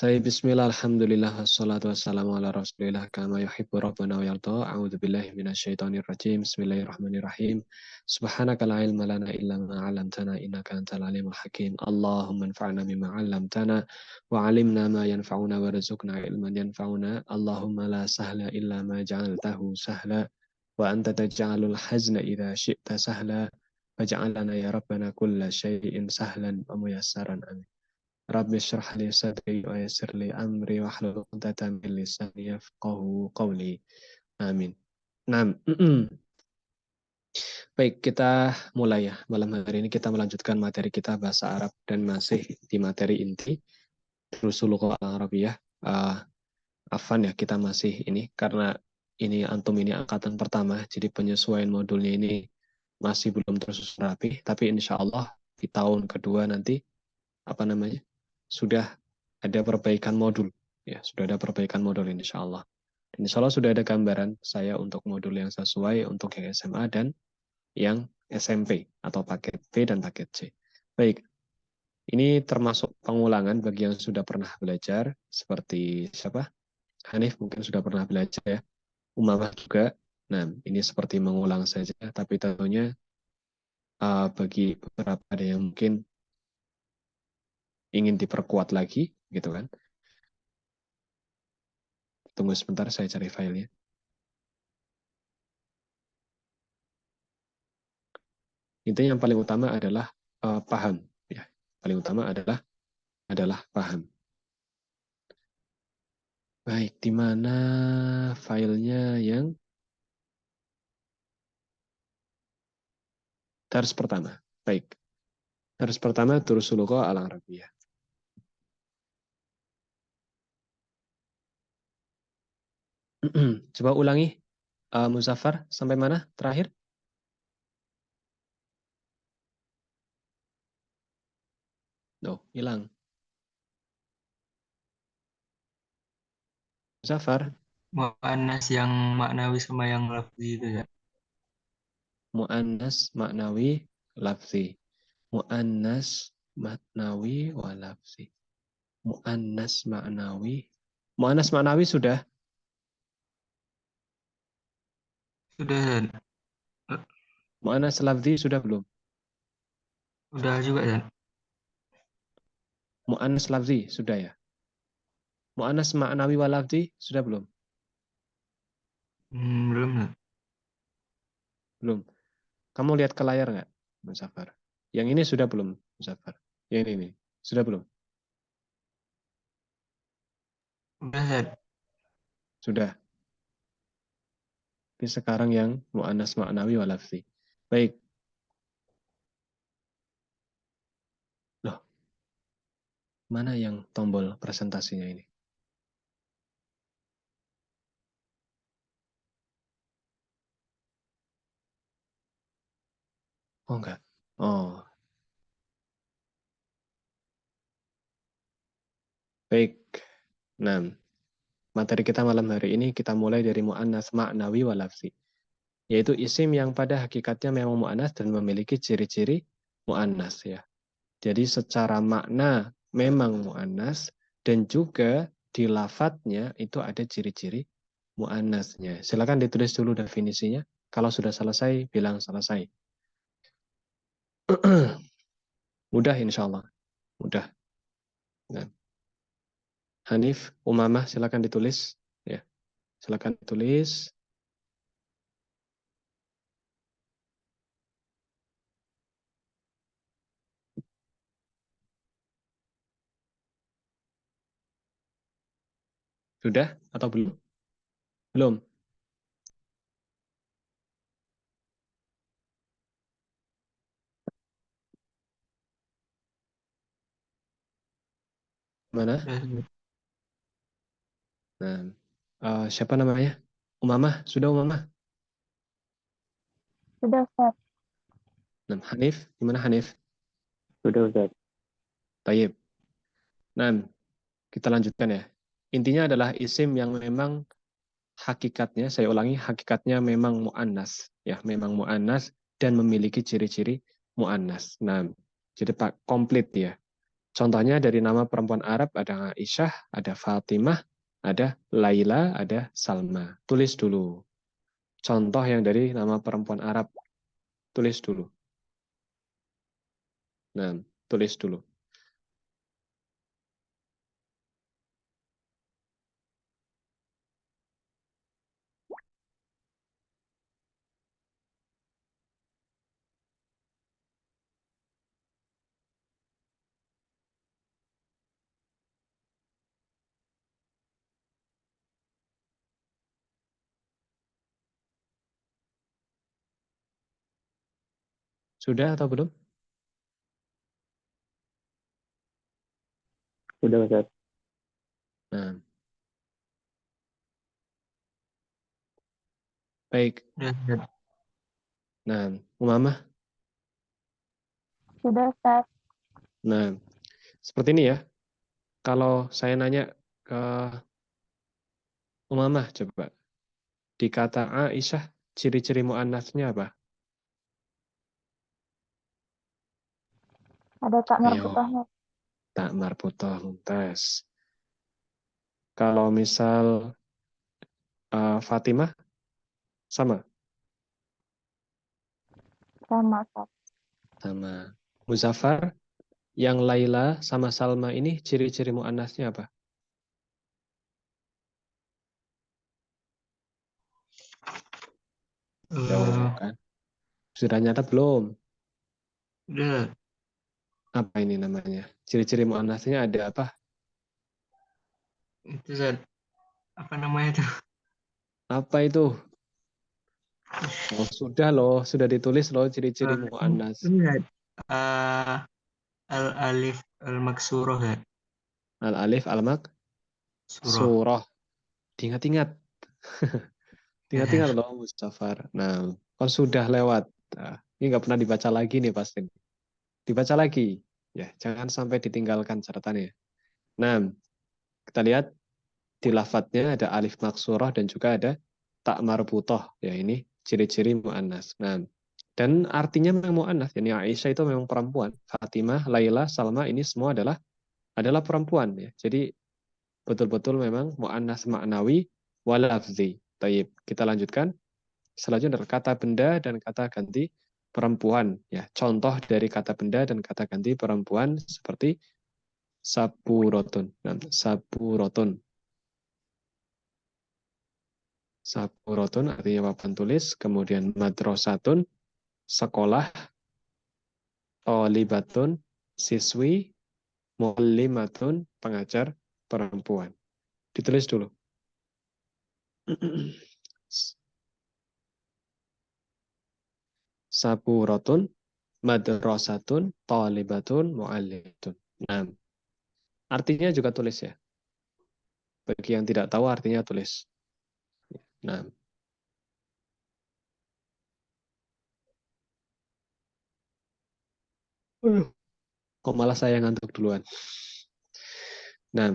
Taib bismillah alhamdulillah wassalatu wassalamu ala rasulillah kama yuhibbu rabbuna wa yarda. A'udzu billahi minasyaitonir rajim. Bismillahirrahmanirrahim. Subhanaka la ilma lana illa ma 'allamtana innaka antal alimul hakim. Allahumma anfa'na bima 'allamtana wa 'allimna ma yanfa'una warzuqna ilman yanfa'una. Allahumma la sahla illa ma ja'altahu sahla wa anta taj'alul hazna idza syi'ta sahla faj'alna ya rabbana kulla syai'in sahlan wa muyassaran. Amin. Rabbi syrah li sadri wa yassir li amri wa hlul 'uqdatam min lisani yafqahu qawli. Amin. Nah, baik kita mulai ya. Malam hari ini kita melanjutkan materi kita bahasa Arab dan masih di materi inti Durusul Lughah Al-Arabiyah. Afan ya, kita masih ini karena ini antum ini angkatan pertama, jadi penyesuaian modulnya ini masih belum tersusun rapi, tapi insya Allah di tahun kedua nanti apa namanya sudah ada perbaikan modul ya, sudah ada perbaikan modul insya Allah. Dan insya Allah sudah ada gambaran saya untuk modul yang sesuai untuk yang SMA dan yang SMP atau paket B dan paket C. Baik, ini termasuk pengulangan bagi yang sudah pernah belajar seperti siapa? Hanif mungkin sudah pernah belajar ya. Umamah juga. Nah, ini seperti mengulang saja, tapi tentunya bagi beberapa ada yang mungkin ingin diperkuat lagi, gitu kan. Tunggu sebentar, saya cari filenya. Intinya yang paling utama adalah paham. Ya, paling utama adalah paham. Baik, di mana filenya yang dars pertama? Baik, dars pertama Durusul Lughah Al-Arabiyah. Coba ulangi, Muzaffar, sampai mana terakhir? No, hilang. Muzaffar, Mu'annas yang maknawi sama yang lafzi itu ya. mu'annas maknawi lafzi. Mu'annas maknawi wa lafzi. Mu'annas maknawi. Mu'annas maknawi sudah. Sudah Dan. Mu'annas lafzi sudah belum? Udah juga Dan. Mu'annas lafzi sudah ya? Mu'annas maknawi wa lafzi sudah belum? Belum Dan. Belum. Kamu lihat ke layar nggak, Muzaffar? Yang ini sudah belum, Muzaffar? Yang ini sudah belum? Udah Dan. Sudah. Tapi sekarang yang mu'annas maknawi wa lafzi. Baik. Loh, mana yang tombol presentasinya ini? Oh, enggak. Oh, baik. Nah, materi kita malam hari ini kita mulai dari mu'annas maknawi wa lafzi. Yaitu isim yang pada hakikatnya memang mu'annas dan memiliki ciri-ciri mu'annas ya. Jadi secara makna memang mu'annas dan juga di lafadznya itu ada ciri-ciri mu'annasnya. Silakan ditulis dulu definisinya. Kalau sudah selesai, bilang selesai. Mudah insya Allah. Mudah. Nah. Hanif, Umamah, silakan ditulis. Ya, silakan ditulis. Sudah atau belum? Belum. Mana? Udah. Nah, siapa namanya? Umamah, sudah Umamah? Sudah, Ustaz. Nah, Hanif, gimana Hanif? Sudah, Ustaz. Tayyib. Nah, kita lanjutkan ya. Intinya adalah isim yang memang hakikatnya, saya ulangi, hakikatnya memang mu'annas. Ya, memang mu'annas dan memiliki ciri-ciri mu'annas. Nah, jadi Pak, komplit ya. Contohnya dari nama perempuan Arab ada Aisyah, ada Fatimah, ada Laila, ada Salma. Tulis dulu. Contoh yang dari nama perempuan Arab. Tulis dulu. Nah, tulis dulu. Sudah atau belum? Sudah, Ustaz. Nah, baik. Udah, Ustaz. Nah, Umamah. Sudah, Ustaz. Nah, seperti ini ya. Kalau saya nanya ke Umamah, coba. Di kata Aisyah, ciri-ciri mu'annasnya apa? Ada tak Ayo, marbutohnya. tak marbutoh mumtaz. Kalau misal Fatimah, sama? Sama, Ustaz. Sama. Muzaffar, yang Laila sama Salma ini ciri-ciri mu'annasnya apa? Eh, Jauh kan? Sudah nyata belum? udah, Apa ini namanya? Ciri-ciri mu'annasnya ada apa? itu Ustaz. Apa namanya tuh? Apa itu? Oh, sudah loh, sudah ditulis loh ciri-ciri mu'annas. Lihat. Eh, al-alif al-maksuroh ya. Al-alif, al-mak, Surah. surah. Ingat-ingat. Ingat-ingat Ya. loh, Mustafar. Nah, kan sudah lewat. Nah, ini nggak pernah dibaca lagi nih pasti. Dibaca lagi. Ya, jangan sampai ditinggalkan catatannya. Nah, kita lihat di lafadznya ada alif maksurah dan juga ada tak marbutoh. Ya, ini ciri-ciri mu'annas. Nah, dan artinya memang mu'annas. Yani Aisyah itu memang perempuan. Fatimah, Laila, Salma ini semua adalah perempuan. Ya. Jadi betul-betul memang mu'annas maknawi walafzi. Taib. Kita lanjutkan. Selanjutnya adalah kata benda dan kata ganti perempuan. Ya, contoh dari kata benda dan kata ganti perempuan seperti saburotun. Nah, saburotun. Saburotun artinya papan tulis. Kemudian madrasatun, sekolah. Tolibatun, siswi. Muallimatun, pengajar perempuan. Ditulis dulu. Saburotun, madrasatun, talibatun, muallimatun. Nah, artinya juga tulis ya. Bagi yang tidak tahu artinya tulis. Nah, kok malah saya ngantuk duluan. Nah,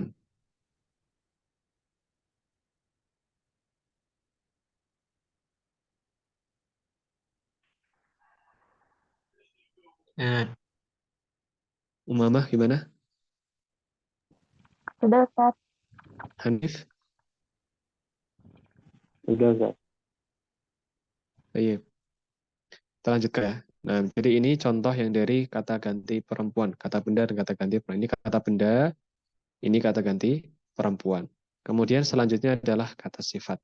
Ya. Umamah gimana? Sudah, Ustaz. Hanif? Sudah, Ustaz. Iya, kita lanjutkan ya. Nah, jadi ini contoh yang dari kata ganti perempuan. Kata benda dan kata ganti perempuan. Ini kata benda, ini kata ganti perempuan. Kemudian selanjutnya adalah kata sifat.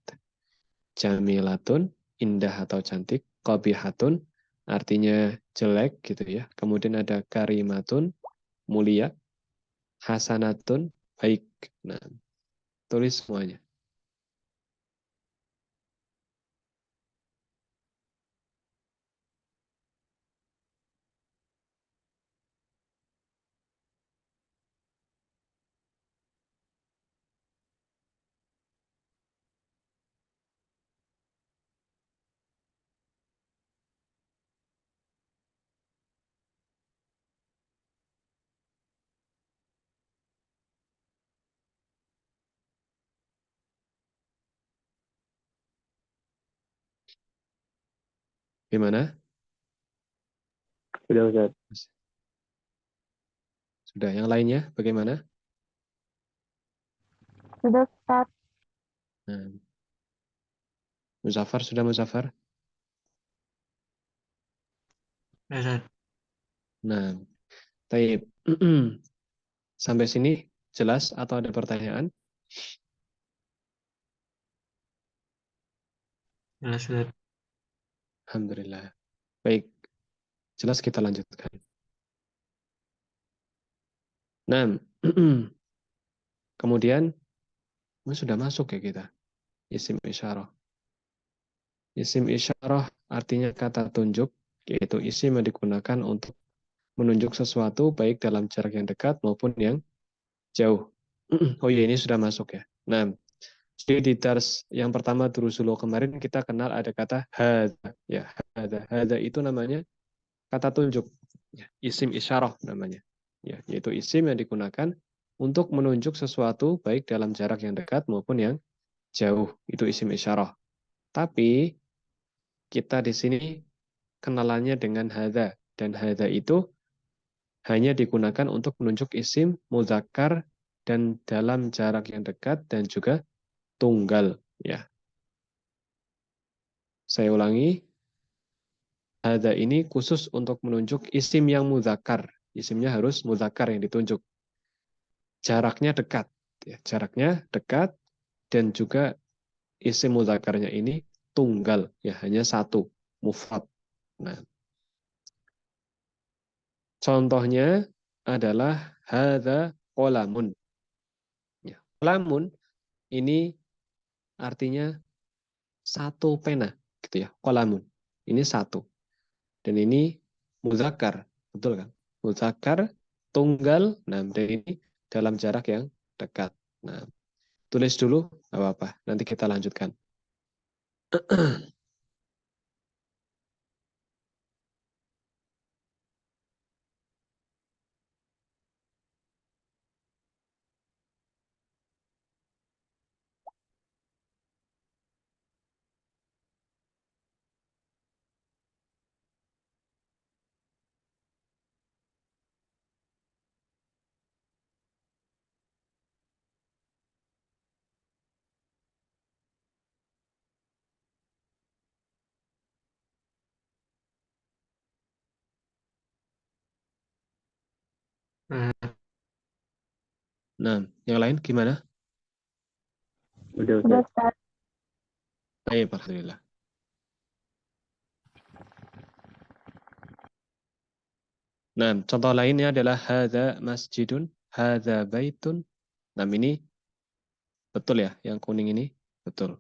Jamilatun, indah atau cantik. Qabihatun, artinya jelek gitu ya. Kemudian ada karimatun, mulia. Hasanatun, baik. Nah, tulis semuanya. Gimana? Sudah, Ustaz. Sudah. Yang lainnya bagaimana? Sudah, Ustaz. Nah, Muzaffar sudah Muzaffar? Sudah, Ustaz. Nah, taib. Sampai sini jelas atau ada pertanyaan? Jelas, Ustaz. Alhamdulillah. Baik, jelas kita lanjutkan. Nah, kemudian ini sudah masuk ya kita. Isim isyarah. Isim isyarah artinya kata tunjuk, yaitu isim yang digunakan untuk menunjuk sesuatu baik dalam jarak yang dekat maupun yang jauh. Oh iya, ini sudah masuk ya. Nah, jadi di dars yang pertama Durusulu kemarin kita kenal ada kata hadza. Ya, hadza. Hadza itu namanya kata tunjuk. Ya, isim isyarah namanya. Ya, yaitu isim yang digunakan untuk menunjuk sesuatu baik dalam jarak yang dekat maupun yang jauh. Itu isim isyarah. Tapi kita di sini kenalannya dengan hadza, dan hadza itu hanya digunakan untuk menunjuk isim muzakkar dan dalam jarak yang dekat dan juga tunggal. Ya, saya ulangi, hadza ini khusus untuk menunjuk isim yang muzakkar. Isimnya harus muzakkar yang ditunjuk. Jaraknya dekat, ya, jaraknya dekat dan juga isim mudzakarnya ini tunggal, ya hanya satu, mufrad. Nah, contohnya adalah hadza qalamun. Ya, qalamun ini artinya satu pena, gitu ya. Qalamun. Ini satu. Dan ini muzakkar, betul kan? Muzakkar tunggal, nah dan ini dalam jarak yang dekat. Nah, tulis dulu, nggak apa-apa. Nanti kita lanjutkan. Nah, yang lain gimana? Sudah, Ustaz. Baik, alhamdulillah. Nah, contoh lainnya adalah hadza masjidun, hadza baitun. Nah, ini betul ya, yang kuning ini betul.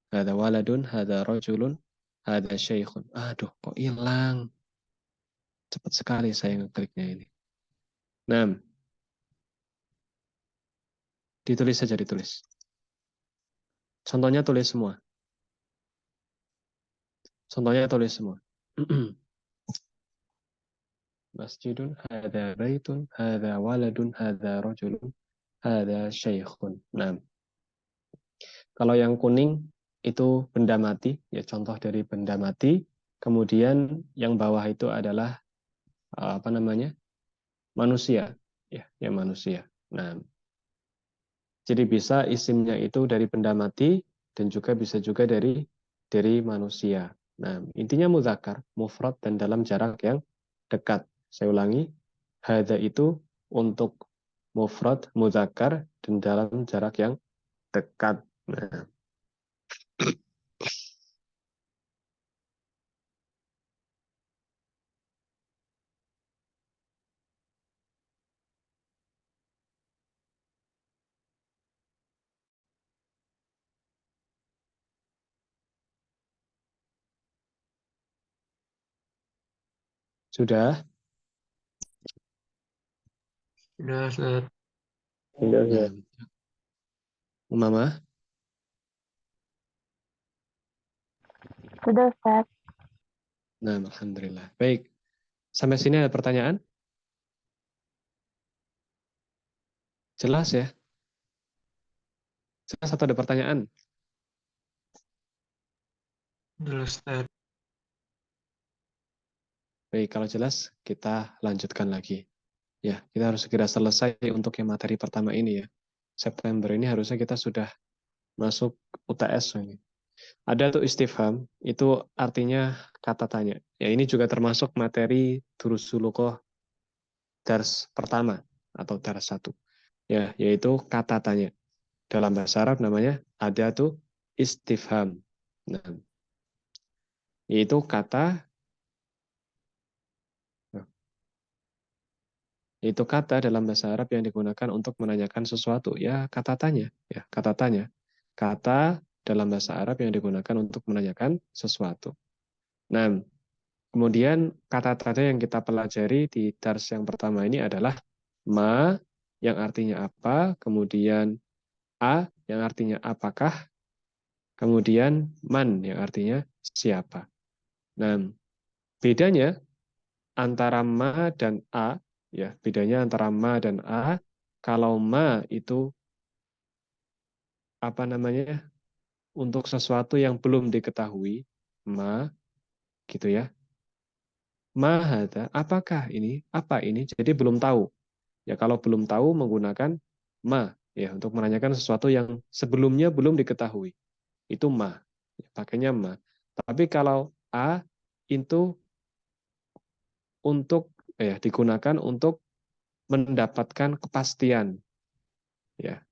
Hadza waladun, hadza rajulun, hadza syaikhun. Aduh, kok hilang? Cepat sekali saya ngekliknya ini. Nah, ditulis saja, ditulis. Contohnya tulis semua. Contohnya tulis semua. Masjidun, hadza baitun, hadza waladun, hadza rajulun, hadza syaikhun. Nah, kalau yang kuning itu benda mati, ya contoh dari benda mati. Kemudian yang bawah itu adalah apa namanya? Manusia, ya, yang manusia. Nah, jadi bisa isimnya itu dari benda mati dan juga bisa juga dari manusia. Nah, intinya muzakkar, mufrad dan dalam jarak yang dekat. Saya ulangi, hadza itu untuk mufrad muzakkar dan dalam jarak yang dekat. Nah, sudah? Sudah, Ustaz. Nah, Mama? Sudah, Ustaz. Nah, alhamdulillah. Baik. Sampai sini ada pertanyaan? Jelas ya? Jelas atau ada pertanyaan? Jelas, Ustaz. Baik, kalau jelas kita lanjutkan lagi. Ya, kita harus segera selesai untuk yang materi pertama ini ya. September ini harusnya kita sudah masuk UTS ini. Ada tuh istifham, itu artinya kata tanya. Ya, ini juga termasuk materi Durusulukoh dars pertama atau dars satu. Ya, yaitu kata tanya. Dalam bahasa Arab namanya ada tuh istifham. Nah, yaitu kata itu kata dalam bahasa Arab yang digunakan untuk menanyakan sesuatu. Ya, kata tanya. Ya, kata tanya. Kata dalam bahasa Arab yang digunakan untuk menanyakan sesuatu. Nah, kemudian kata tanya yang kita pelajari di dars yang pertama ini adalah ma, yang artinya apa, kemudian a, yang artinya apakah, kemudian man, yang artinya siapa. Nah, bedanya antara ma dan a, ya, bedanya antara ma dan a, kalau ma itu apa namanya untuk sesuatu yang belum diketahui, ma gitu ya. Ma hada, apakah ini? Apa ini? Jadi belum tahu. Ya kalau belum tahu menggunakan ma ya untuk menanyakan sesuatu yang sebelumnya belum diketahui. Itu ma. Ya, pakainya ma. Tapi kalau a itu untuk ya digunakan untuk mendapatkan kepastian. Ya.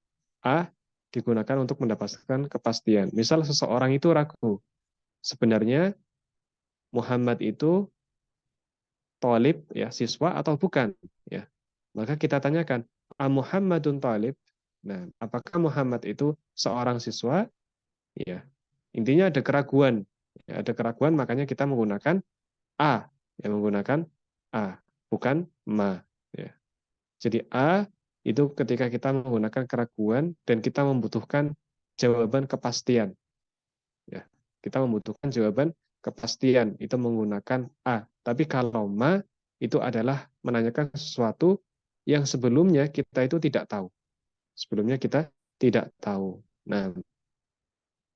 A digunakan untuk mendapatkan kepastian. Misal seseorang itu ragu, sebenarnya Muhammad itu talib ya siswa atau bukan ya. Maka kita tanyakan, "A Muhammadun talib?" Nah, apakah Muhammad itu seorang siswa? Ya. Intinya ada keraguan. Ya, ada keraguan makanya kita menggunakan a, yang menggunakan a, bukan ma ya. Jadi a itu ketika kita menggunakan keraguan dan kita membutuhkan jawaban kepastian. Ya, kita membutuhkan jawaban kepastian itu menggunakan a. Tapi kalau ma itu adalah menanyakan sesuatu yang sebelumnya kita itu tidak tahu. Sebelumnya kita tidak tahu. Nah,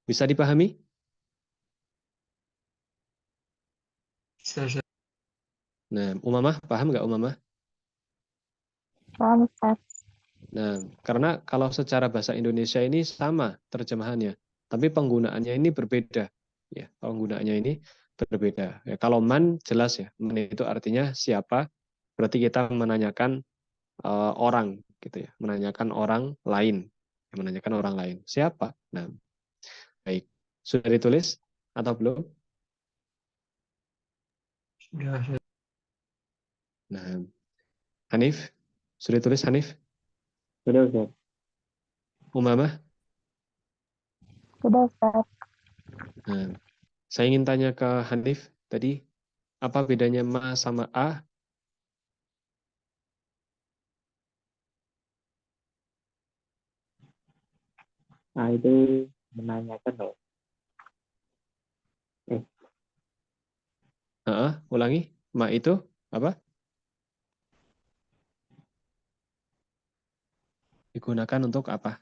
bisa dipahami? Bisa. Nah, Umamah paham nggak Umamah? Paham, Ustaz. Nah, karena kalau secara bahasa Indonesia ini sama terjemahannya, tapi penggunaannya ini berbeda. Ya, penggunaannya ini berbeda. Ya, kalau man jelas ya, man itu artinya siapa, berarti kita menanyakan orang gitu ya, menanyakan orang lain, menanyakan orang lain. Siapa? Nah, baik. Sudah ditulis atau belum? Sudah. Nah, Hanif, sudah ditulis Hanif? Sudah, Ustaz. Umamah? Sudah, Ustaz. Nah, saya ingin tanya ke Hanif tadi, apa bedanya ma sama a? Nah, itu menanyakan loh. Ulangi, ma itu apa? Digunakan untuk apa?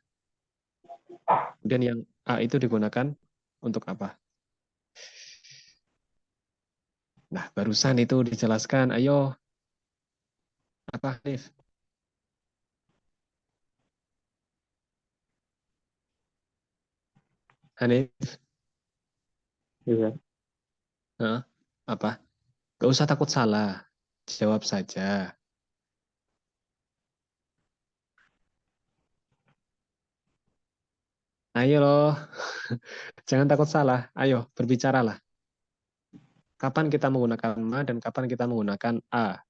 Kemudian yang a itu digunakan untuk apa? Nah, barusan itu dijelaskan. Ayo, apa Hanif? Hanif, Iya. apa? Gak usah takut salah. Jawab saja. Ayo loh. Jangan takut salah. Ayo, berbicaralah. Kapan kita menggunakan ma dan kapan kita menggunakan a?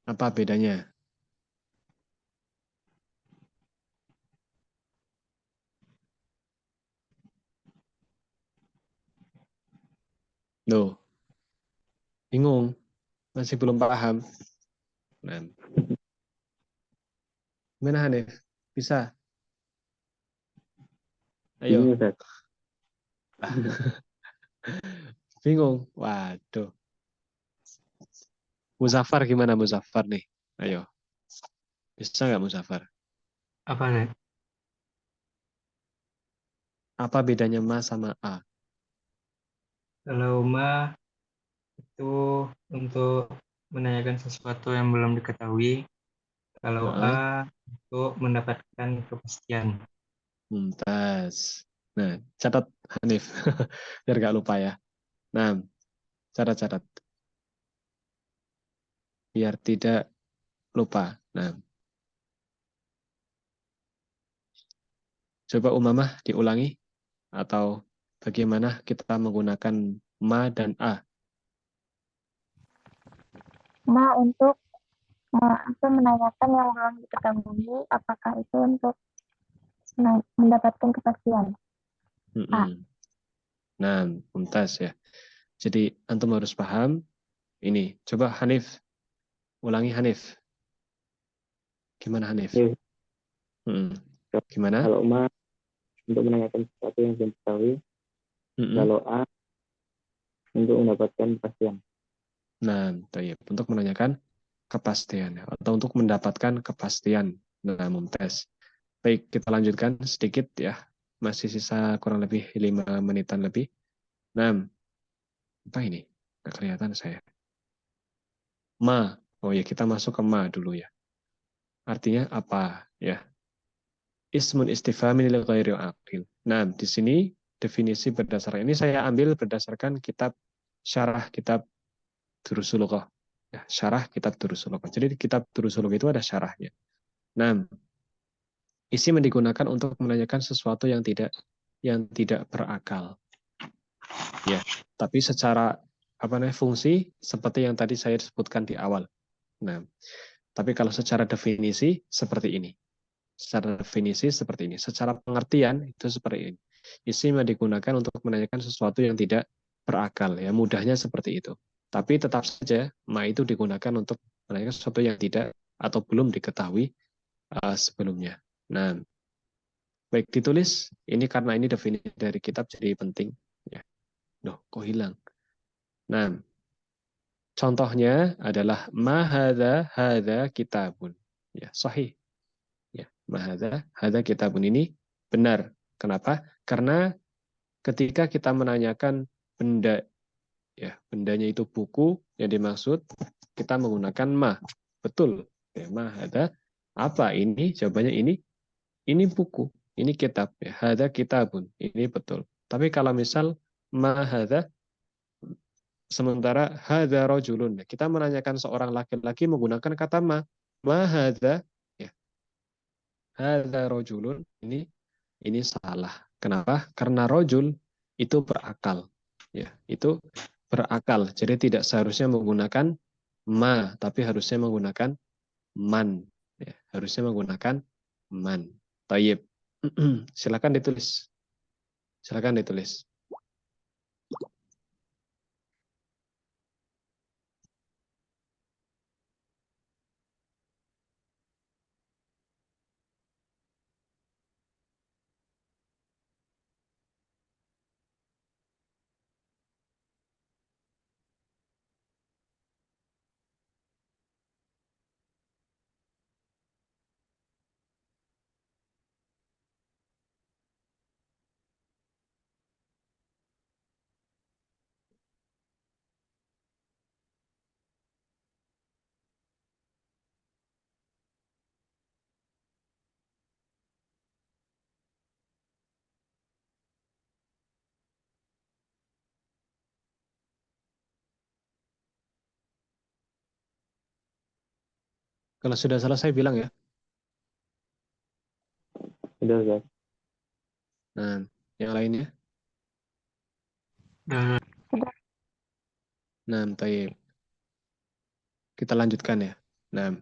Apa bedanya? Loh, bingung. Masih belum paham. Nah, gimana Hanif? Bisa? Ini, Ayo. Ustaz. Bingung? Waduh. Muzaffar gimana Muzaffar nih? Ayo. Bisa nggak Muzaffar? Apa nih? Apa bedanya ma sama a? Kalau ma itu untuk menanyakan sesuatu yang belum diketahui. Kalau A untuk mendapatkan kepastian. Mumtaz. Nah, catat Hanif biar gak lupa ya. Nah, catat biar tidak lupa. Nah, coba Umamah diulangi atau bagaimana kita menggunakan ma dan a. Ma untuk menanyakan yang belum diketahui, apakah itu untuk mendapatkan kepastian. A. Nah, mumtaz ya. Jadi antum harus paham ini. Coba Hanif, ulangi Hanif. Gimana Hanif? Gimana? Kalau ma untuk menanyakan sesuatu yang belum diketahui, kalau A untuk mendapatkan kepastian. Nah, untuk menanyakan kepastian atau untuk mendapatkan kepastian. Nah, mumtaz. Baik, kita lanjutkan sedikit ya. Masih sisa kurang lebih 5 menitan lebih. Nah, apa ini? Nggak kelihatan saya. Ma. Oh ya, kita masuk ke ma dulu ya. Artinya apa ya? Ismun istifhamin lil ghairi aqil. Nah, di sini definisi berdasarkan ini saya ambil berdasarkan syarah kitab Durusul Lughah. Ya, syarah kitab Durusul Lughah. Jadi di kitab Durusul Lughah itu ada syarahnya. Nah, isim yang digunakan untuk menanyakan sesuatu yang tidak berakal. Ya, tapi secara fungsi seperti yang tadi saya sebutkan di awal. Nah, tapi kalau secara definisi seperti ini. Secara definisi seperti ini. Secara pengertian itu seperti ini. Isim yang digunakan untuk menanyakan sesuatu yang tidak berakal. Ya, mudahnya seperti itu. Tapi tetap saja ma itu digunakan untuk menanyakan sesuatu yang tidak atau belum diketahui sebelumnya. Nah, baik ditulis. Ini karena ini definisi dari kitab jadi penting. Ya. Duh, kok hilang? Nah, contohnya adalah ma hadza kitabun. Ya, sahih. Ya, ma hadza kitabun ini benar. Kenapa? Karena ketika kita menanyakan benda, ya, bendanya itu buku yang dimaksud, kita menggunakan ma. Betul. Ya, ma hadza apa ini? Jawabannya ini buku, ini kitab. Ya, hadza kitabun. Ini betul. Tapi kalau misal ma hadza sementara hadza rajulun. Kita menanyakan seorang laki-laki menggunakan kata ma. Ma hadza, ya. Hadza rajulun. Ini salah. Kenapa? Karena rajul itu berakal. Ya, itu berakal. Jadi tidak seharusnya menggunakan ma, tapi harusnya menggunakan man. Ya, harusnya menggunakan man. Tayyib. Silakan ditulis. Silakan ditulis. Kalau sudah selesai bilang ya. Sudah, Ustaz. Nah, yang lainnya. Nah, tayyib. Kita lanjutkan ya. Nah,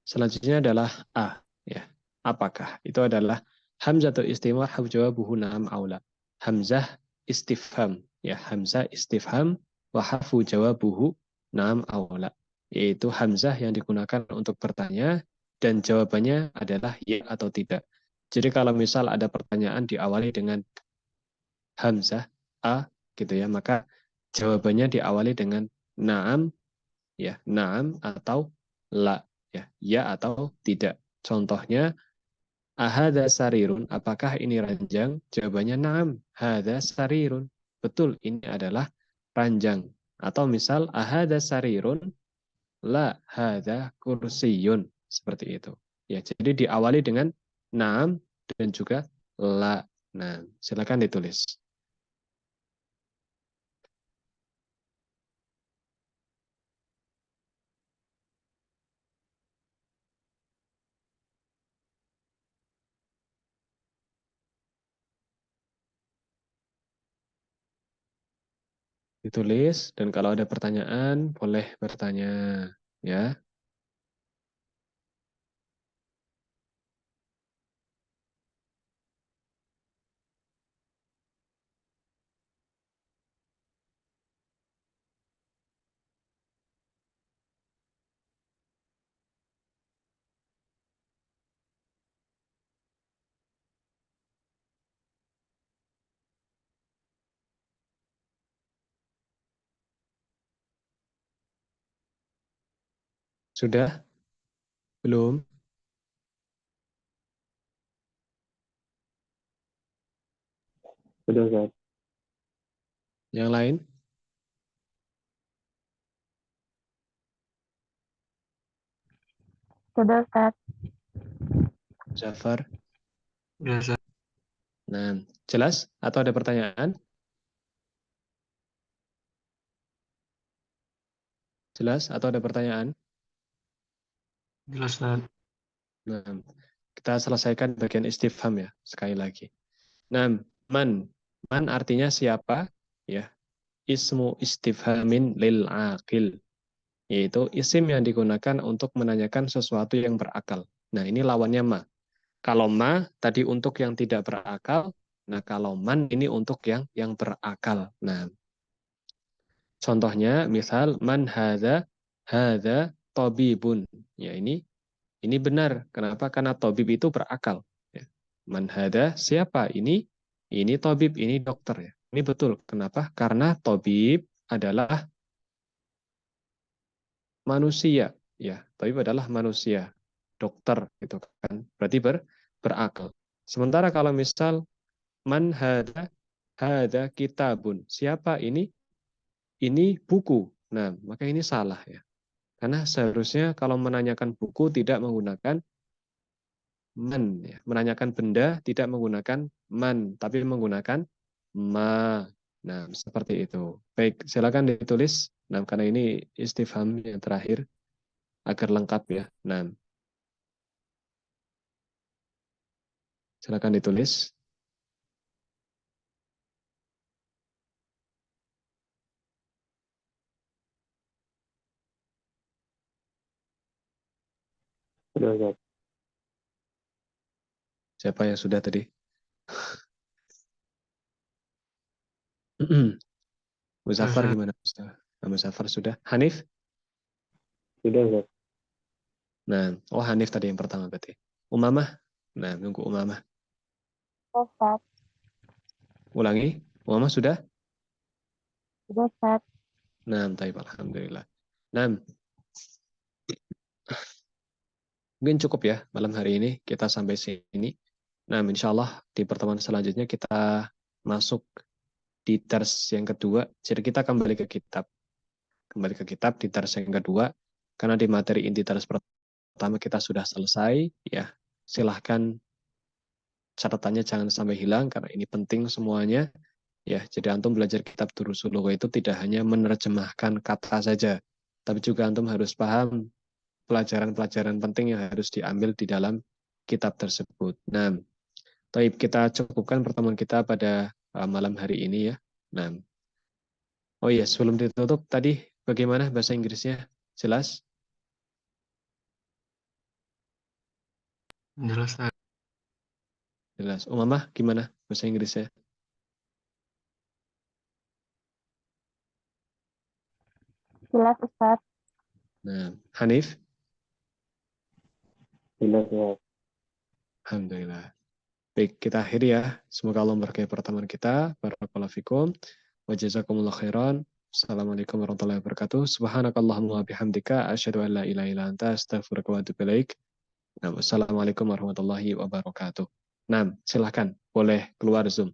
selanjutnya adalah a, ya. Apakah? Itu adalah hamzatul istimar jawabuhu na'am aula. Hamzah istifham, ya, hamzah istifham wa harfu jawabuhu na'am aula. Yaitu hamzah yang digunakan untuk bertanya dan jawabannya adalah ya atau tidak. Jadi kalau misal ada pertanyaan diawali dengan hamzah a gitu ya, maka jawabannya diawali dengan na'am, ya, na'am atau la, ya atau tidak. Contohnya ahadza sarirun, apakah ini ranjang? Jawabannya na'am, hadza sarirun. Betul, ini adalah ranjang. Atau misal ahada sarirun, la hada kursiyun, seperti itu. Ya, jadi diawali dengan naam dan juga la. Nah, silakan ditulis. Ditulis, dan kalau ada pertanyaan boleh bertanya, ya. Sudah? Belum? Sudah, Ustaz. Yang lain? Sudah, Ustaz. Jafar? Udah, Ustaz. Nah, jelas? Atau ada pertanyaan? Jelas? Atau ada pertanyaan? Jelas, Ustaz. Nah, kita selesaikan bagian istifham ya, sekali lagi. Nah, man. Man artinya siapa? Ya, ismu istifhamin lil aqil, yaitu isim yang digunakan untuk menanyakan sesuatu yang berakal. Nah, ini lawannya ma. Kalau ma tadi untuk yang tidak berakal, nah kalau man ini untuk yang berakal. Nah, contohnya misal man hadza tabibun. Ya, ini benar. Kenapa? Karena tabib itu berakal. Ya. Man hadza siapa? Ini tabib, ini dokter ya. Ini betul. Kenapa? Karena tabib adalah manusia, ya. Tabib adalah manusia, dokter gitu kan. Berarti berakal. Sementara kalau misal man hadza kitabun. Siapa ini? Ini buku. Nah, maka ini salah ya. Karena seharusnya kalau menanyakan buku tidak menggunakan man ya. Menanyakan benda tidak menggunakan man, tapi menggunakan ma. Nah, seperti itu. Baik, silakan ditulis. Nah, karena ini istifham yang terakhir agar lengkap ya. Nah, silakan ditulis. Sudah, Ustaz. Siapa yang sudah tadi? Muzaffar Ustaz. gimana? Muzaffar sudah. Hanif? Sudah, Ustaz. Nah, oh Hanif tadi yang pertama berarti. Umamah? Nah, nunggu Umamah. Ustaz. Ulangi. Umamah sudah? Sudah, Ustaz. Nah, taib, alhamdulillah. Nah, mungkin cukup ya malam hari ini kita sampai sini. Nah, insya Allah di pertemuan selanjutnya kita masuk di dars yang kedua. Jadi kita kembali ke kitab. Kembali ke kitab di dars yang kedua. Karena di materi inti dars pertama kita sudah selesai. Ya, silahkan catatannya jangan sampai hilang karena ini penting semuanya. Ya, jadi antum belajar kitab Durusul Lughah itu tidak hanya menerjemahkan kata saja, tapi juga antum harus paham pelajaran-pelajaran penting yang harus diambil di dalam kitab tersebut. Nah, taib kita cukupkan pertemuan kita pada malam hari ini ya. Nah, oh iya, sebelum ditutup tadi bagaimana bahasa Inggrisnya? Jelas? Jelas, Ustaz. Jelas. Umamah gimana bahasa Inggrisnya? Jelas, Ustaz. Nah, Hanif? Jelas, Ustaz. Alhamdulillah. Baik, kita akhiri ya. Semoga Allah memberkahi pertemuan kita. Barakallahu fikum. Wa jazakumullah khairan. Assalamualaikum warahmatullahi wabarakatuh. Subhanakallahumma bihamdika asyhadu an la ilaha illa anta astaghfiruka wa atubu ilaik. Wassalamualaikum warahmatullahi wabarakatuh. Nah, silakan boleh keluar Zoom.